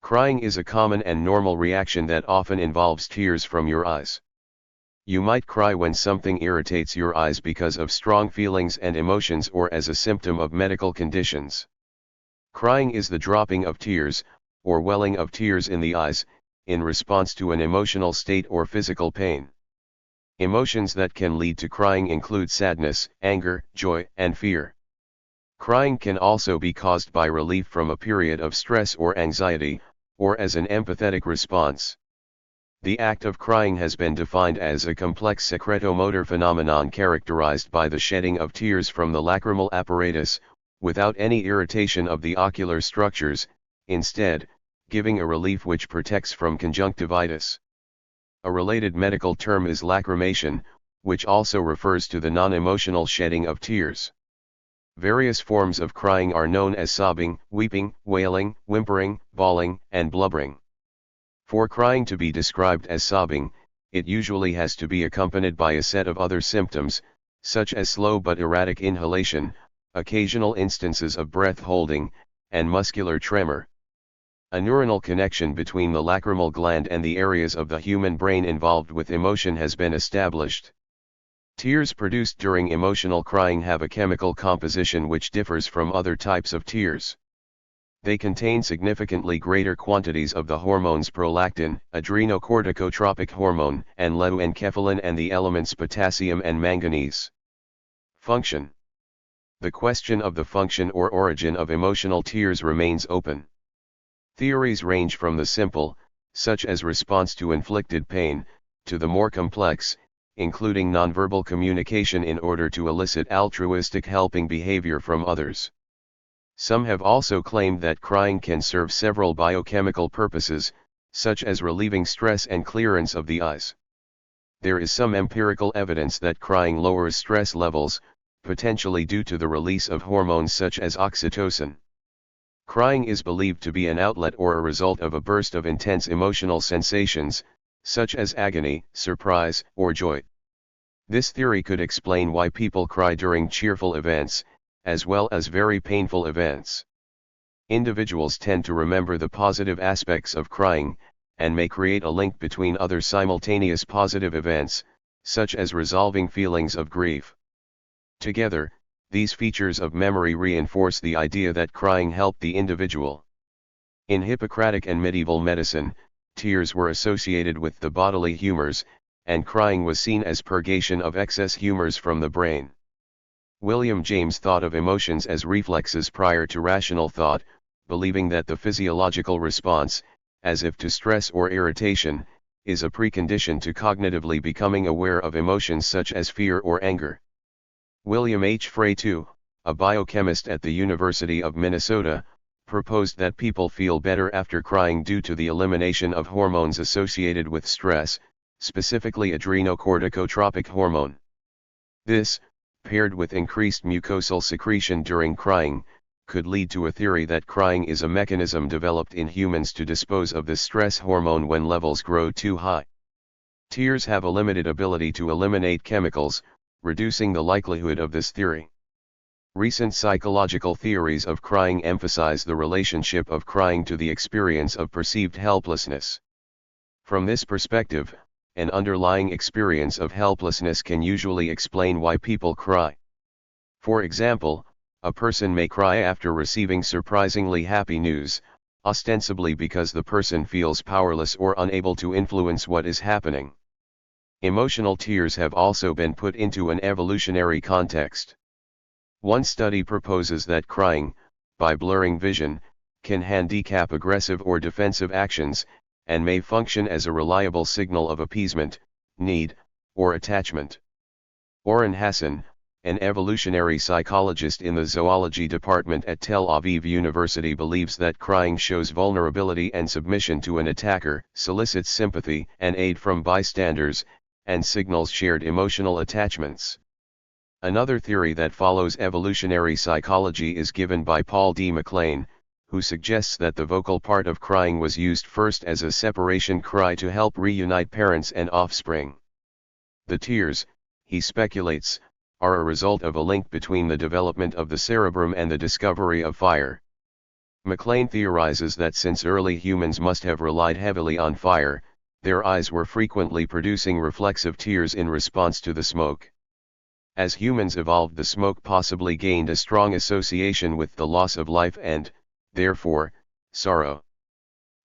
Crying is a common and normal reaction that often involves tears from your eyes. You might cry when something irritates your eyes because of strong feelings and emotions or as a symptom of medical conditions. Crying is the dropping of tears, or welling of tears in the eyes, in response to an emotional state or physical pain. Emotions that can lead to crying include sadness, anger, joy, and fear. Crying can also be caused by relief from a period of stress or anxiety, or as an empathetic response. The act of crying has been defined as a complex secretomotor phenomenon characterized by the shedding of tears from the lacrimal apparatus, without any irritation of the ocular structures, instead, giving a relief which protects from conjunctivitis. A related medical term is lacrimation, which also refers to the non-emotional shedding of tears. Various forms of crying are known as sobbing, weeping, wailing, whimpering, bawling, and blubbering. For crying to be described as sobbing, it usually has to be accompanied by a set of other symptoms, such as slow but erratic inhalation, occasional instances of breath holding, and muscular tremor. A neuronal connection between the lacrimal gland and the areas of the human brain involved with emotion has been established. Tears produced during emotional crying have a chemical composition which differs from other types of tears. They contain significantly greater quantities of the hormones prolactin, adrenocorticotropic hormone, and leukoenkephalin and the elements potassium and manganese. Function. The question of the function or origin of emotional tears remains open. Theories range from the simple, such as response to inflicted pain, to the more complex, including nonverbal communication in order to elicit altruistic helping behavior from others. Some have also claimed that crying can serve several biochemical purposes, such as relieving stress and clearance of the eyes. There is some empirical evidence that crying lowers stress levels, potentially due to the release of hormones such as oxytocin. Crying is believed to be an outlet or a result of a burst of intense emotional sensations, such as agony, surprise, or joy. This theory could explain why people cry during cheerful events, as well as very painful events. Individuals tend to remember the positive aspects of crying, and may create a link between other simultaneous positive events, such as resolving feelings of grief. Together, these features of memory reinforce the idea that crying helped the individual. In Hippocratic and medieval medicine, tears were associated with the bodily humors, and crying was seen as purgation of excess humors from the brain. William James thought of emotions as reflexes prior to rational thought, believing that the physiological response, as if to stress or irritation, is a precondition to cognitively becoming aware of emotions such as fear or anger. William H. Frey II, a biochemist at the University of Minnesota, proposed that people feel better after crying due to the elimination of hormones associated with stress, specifically adrenocorticotropic hormone. This, paired with increased mucosal secretion during crying, could lead to a theory that crying is a mechanism developed in humans to dispose of the stress hormone when levels grow too high. Tears have a limited ability to eliminate chemicals, reducing the likelihood of this theory. Recent psychological theories of crying emphasize the relationship of crying to the experience of perceived helplessness. From this perspective, an underlying experience of helplessness can usually explain why people cry. For example, a person may cry after receiving surprisingly happy news, ostensibly because the person feels powerless or unable to influence what is happening. Emotional tears have also been put into an evolutionary context. One study proposes that crying, by blurring vision, can handicap aggressive or defensive actions, and may function as a reliable signal of appeasement, need, or attachment. Oren Hassan, an evolutionary psychologist in the zoology department at Tel Aviv University, believes that crying shows vulnerability and submission to an attacker, solicits sympathy and aid from bystanders, and signals shared emotional attachments. Another theory that follows evolutionary psychology is given by Paul D. MacLean, who suggests that the vocal part of crying was used first as a separation cry to help reunite parents and offspring. The tears, he speculates, are a result of a link between the development of the cerebrum and the discovery of fire. MacLean theorizes that since early humans must have relied heavily on fire, their eyes were frequently producing reflexive tears in response to the smoke. As humans evolved, the smoke possibly gained a strong association with the loss of life and, therefore, sorrow.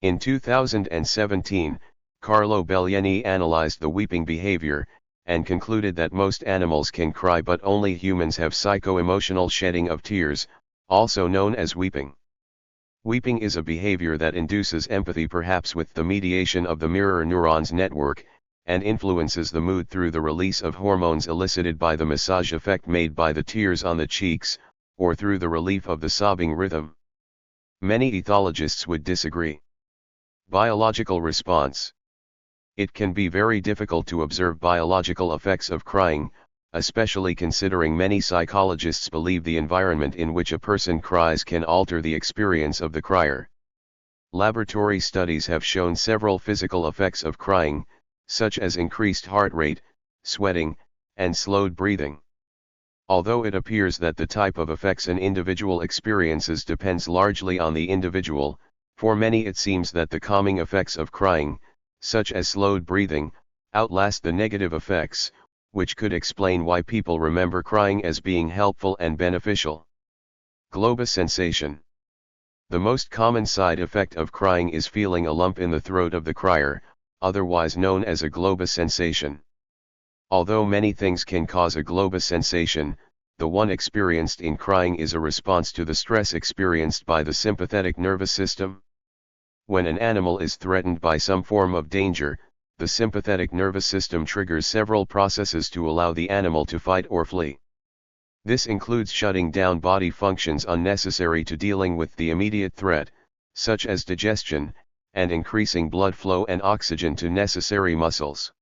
In 2017, Carlo Bellieni analyzed the weeping behavior, and concluded that most animals can cry but only humans have psycho-emotional shedding of tears, also known as weeping. Weeping is a behavior that induces empathy, perhaps with the mediation of the mirror neurons network, and influences the mood through the release of hormones elicited by the massage effect made by the tears on the cheeks, or through the relief of the sobbing rhythm. Many ethologists would disagree. Biological response. It can be very difficult to observe biological effects of crying, especially considering many psychologists believe the environment in which a person cries can alter the experience of the crier. Laboratory studies have shown several physical effects of crying, such as increased heart rate, sweating, and slowed breathing. Although it appears that the type of effects an individual experiences depends largely on the individual, for many it seems that the calming effects of crying, such as slowed breathing, outlast the negative effects, which could explain why people remember crying as being helpful and beneficial. Globus sensation. The most common side effect of crying is feeling a lump in the throat of the crier, otherwise known as a globus sensation. Although many things can cause a globus sensation, the one experienced in crying is a response to the stress experienced by the sympathetic nervous system. When an animal is threatened by some form of danger, the sympathetic nervous system triggers several processes to allow the animal to fight or flee. This includes shutting down body functions unnecessary to dealing with the immediate threat, such as digestion, and increasing blood flow and oxygen to necessary muscles.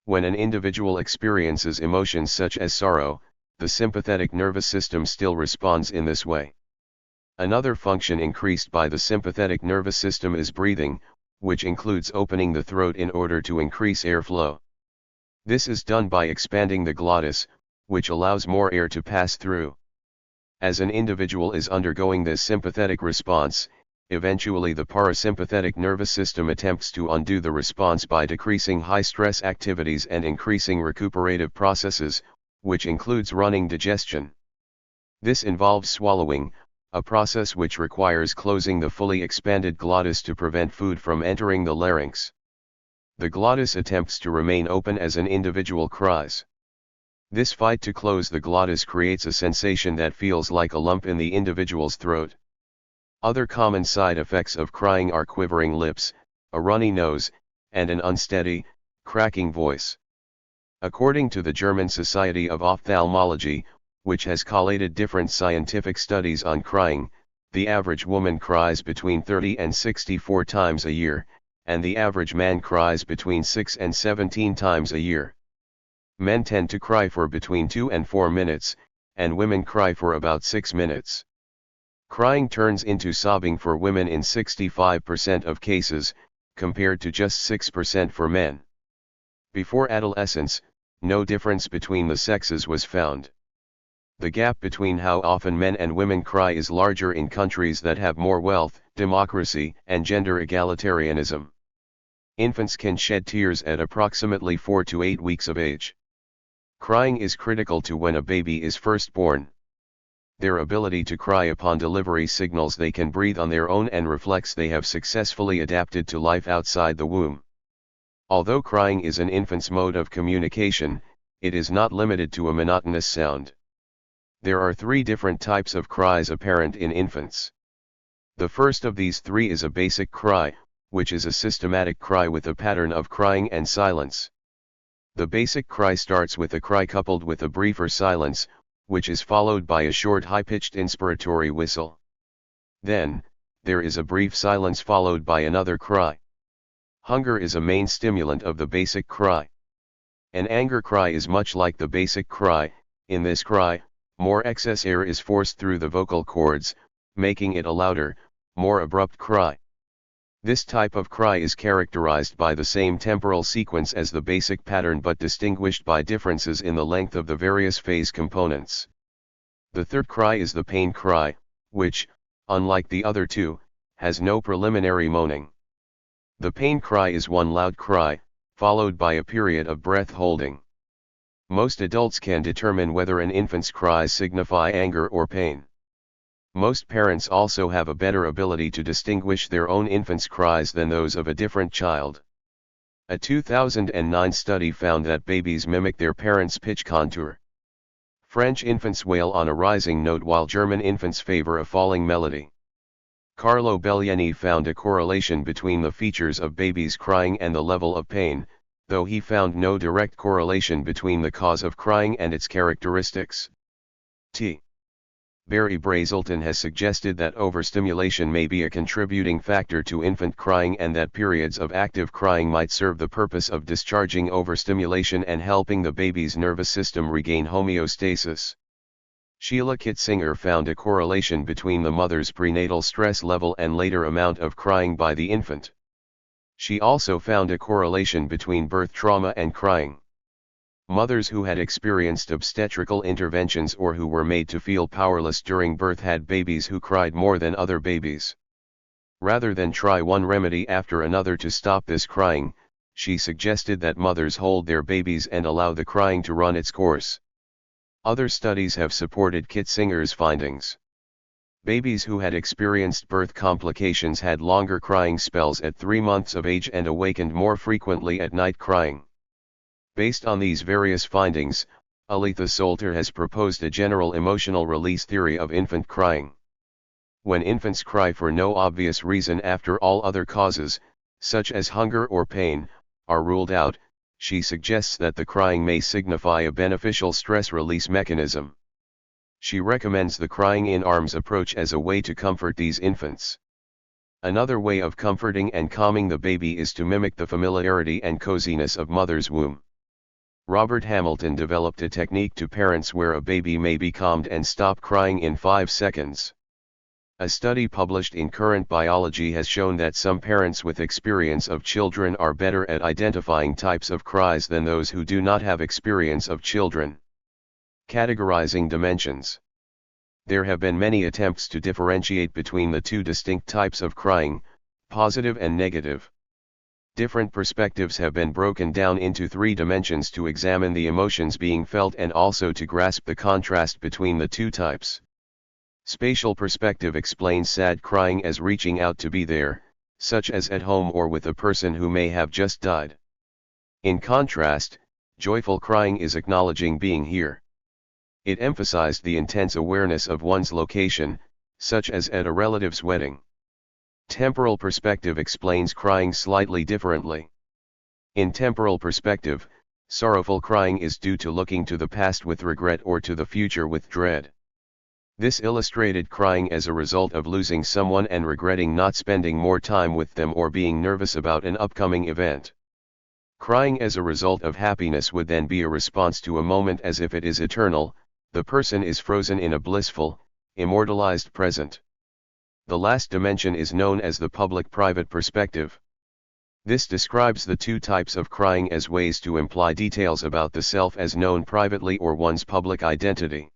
When an individual experiences emotions such as sorrow, the sympathetic nervous system still responds in this way. Another function increased by the sympathetic nervous system is breathing, which includes opening the throat in order to increase airflow. This is done by expanding the glottis, which allows more air to pass through. As an individual is undergoing this sympathetic response, eventually the parasympathetic nervous system attempts to undo the response by decreasing high-stress activities and increasing recuperative processes, which includes running digestion. This involves swallowing, a process which requires closing the fully expanded glottis to prevent food from entering the larynx. The glottis attempts to remain open as an individual cries. This fight to close the glottis creates a sensation that feels like a lump in the individual's throat. Other common side effects of crying are quivering lips, a runny nose, and an unsteady, cracking voice. According to the German Society of Ophthalmology, which has collated different scientific studies on crying, the average woman cries between 30 and 64 times a year, and the average man cries between 6 and 17 times a year. Men tend to cry for between 2 and 4 minutes, and women cry for about 6 minutes. Crying turns into sobbing for women in 65% of cases, compared to just 6% for men. Before adolescence, no difference between the sexes was found. The gap between how often men and women cry is larger in countries that have more wealth, democracy, and gender egalitarianism. Infants can shed tears at approximately 4 to 8 weeks of age. Crying is critical to when a baby is first born. Their ability to cry upon delivery signals they can breathe on their own and reflects they have successfully adapted to life outside the womb. Although crying is an infant's mode of communication, it is not limited to a monotonous sound. There are 3 different types of cries apparent in infants. The first of these 3 is a basic cry, which is a systematic cry with a pattern of crying and silence. The basic cry starts with a cry coupled with a briefer silence, which is followed by a short high-pitched inspiratory whistle. Then, there is a brief silence followed by another cry. Hunger is a main stimulant of the basic cry. An anger cry is much like the basic cry. In this cry, more excess air is forced through the vocal cords, making it a louder, more abrupt cry. This type of cry is characterized by the same temporal sequence as the basic pattern but distinguished by differences in the length of the various phase components. The third cry is the pain cry, which, unlike the other two, has no preliminary moaning. The pain cry is one loud cry, followed by a period of breath holding. Most adults can determine whether an infant's cries signify anger or pain. Most parents also have a better ability to distinguish their own infant's cries than those of a different child. A 2009 study found that babies mimic their parents' pitch contour. French infants wail on a rising note while German infants favor a falling melody. Carlo Bellieni found a correlation between the features of babies crying and the level of pain, though he found no direct correlation between the cause of crying and its characteristics. T. Barry Brazelton has suggested that overstimulation may be a contributing factor to infant crying and that periods of active crying might serve the purpose of discharging overstimulation and helping the baby's nervous system regain homeostasis. Sheila Kitzinger found a correlation between the mother's prenatal stress level and later amount of crying by the infant. She also found a correlation between birth trauma and crying. Mothers who had experienced obstetrical interventions or who were made to feel powerless during birth had babies who cried more than other babies. Rather than try one remedy after another to stop this crying, she suggested that mothers hold their babies and allow the crying to run its course. Other studies have supported Kitzinger's findings. Babies who had experienced birth complications had longer crying spells at 3 months of age and awakened more frequently at night crying. Based on these various findings, Aletha Solter has proposed a general emotional release theory of infant crying. When infants cry for no obvious reason after all other causes, such as hunger or pain, are ruled out, she suggests that the crying may signify a beneficial stress release mechanism. She recommends the crying in arms approach as a way to comfort these infants. Another way of comforting and calming the baby is to mimic the familiarity and coziness of mother's womb. Robert Hamilton developed a technique to parents where a baby may be calmed and stop crying in 5 seconds. A study published in Current Biology has shown that some parents with experience of children are better at identifying types of cries than those who do not have experience of children. Categorizing dimensions. There have been many attempts to differentiate between the two distinct types of crying, positive and negative. Different perspectives have been broken down into 3 dimensions to examine the emotions being felt and also to grasp the contrast between the two types. Spatial perspective explains sad crying as reaching out to be there, such as at home or with a person who may have just died. In contrast, joyful crying is acknowledging being here. It emphasized the intense awareness of one's location, such as at a relative's wedding. Temporal perspective explains crying slightly differently. In temporal perspective, sorrowful crying is due to looking to the past with regret or to the future with dread. This illustrated crying as a result of losing someone and regretting not spending more time with them or being nervous about an upcoming event. Crying as a result of happiness would then be a response to a moment as if it is eternal, the person is frozen in a blissful, immortalized present. The last dimension is known as the public-private perspective. This describes the two types of crying as ways to imply details about the self as known privately or one's public identity.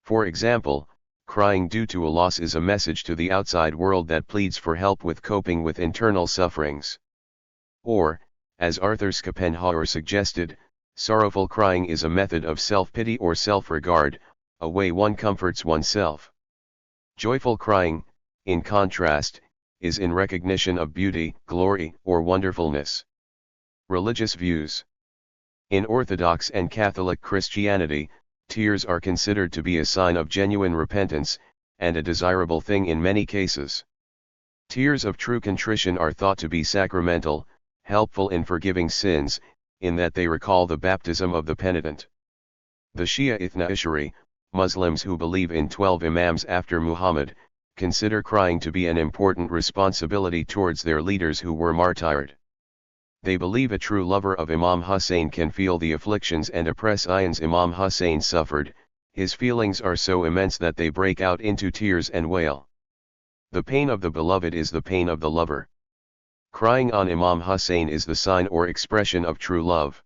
For example, crying due to a loss is a message to the outside world that pleads for help with coping with internal sufferings. Or, as Arthur Schopenhauer suggested, sorrowful crying is a method of self-pity or self-regard, a way one comforts oneself. Joyful crying, in contrast, is in recognition of beauty, glory, or wonderfulness. Religious views. In Orthodox and Catholic Christianity, tears are considered to be a sign of genuine repentance, and a desirable thing in many cases. Tears of true contrition are thought to be sacramental, helpful in forgiving sins, in that they recall the baptism of the penitent. The Shia Ithna Ashari, Muslims who believe in 12 Imams after Muhammad, consider crying to be an important responsibility towards their leaders who were martyred. They believe a true lover of Imam Hussein can feel the afflictions and oppressions Imam Hussein suffered. His feelings are so immense that they break out into tears and wail. The pain of the beloved is the pain of the lover. Crying on Imam Hussein is the sign or expression of true love.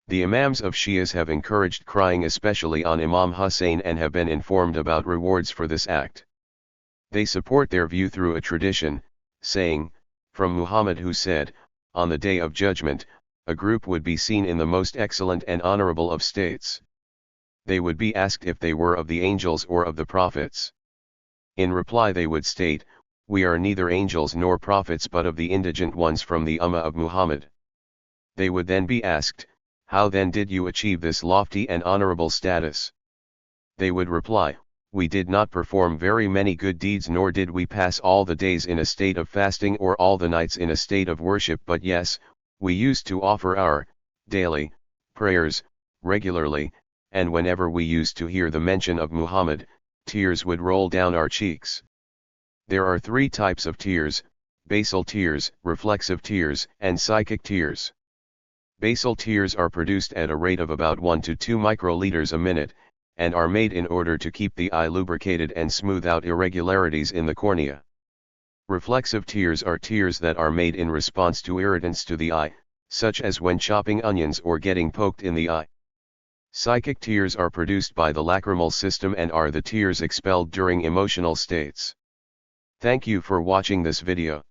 The Imams of Shias have encouraged crying especially on Imam Hussein and have been informed about rewards for this act. They support their view through a tradition, saying, from Muhammad who said, on the day of judgment, a group would be seen in the most excellent and honorable of states. They would be asked if they were of the angels or of the prophets. In reply they would state, we are neither angels nor prophets but of the indigent ones from the Ummah of Muhammad. They would then be asked, how then did you achieve this lofty and honorable status? They would reply, we did not perform very many good deeds nor did we pass all the days in a state of fasting or all the nights in a state of worship, but yes, we used to offer our daily prayers regularly, and whenever we used to hear the mention of Muhammad, tears would roll down our cheeks. There are 3 types of tears: basal tears, reflexive tears, and psychic tears. Basal tears are produced at a rate of about 1 to 2 microliters a minute, and are made in order to keep the eye lubricated and smooth out irregularities in the cornea. Reflexive tears are tears that are made in response to irritants to the eye, such as when chopping onions or getting poked in the eye. Psychic tears are produced by the lacrimal system and are the tears expelled during emotional states. Thank you for watching this video.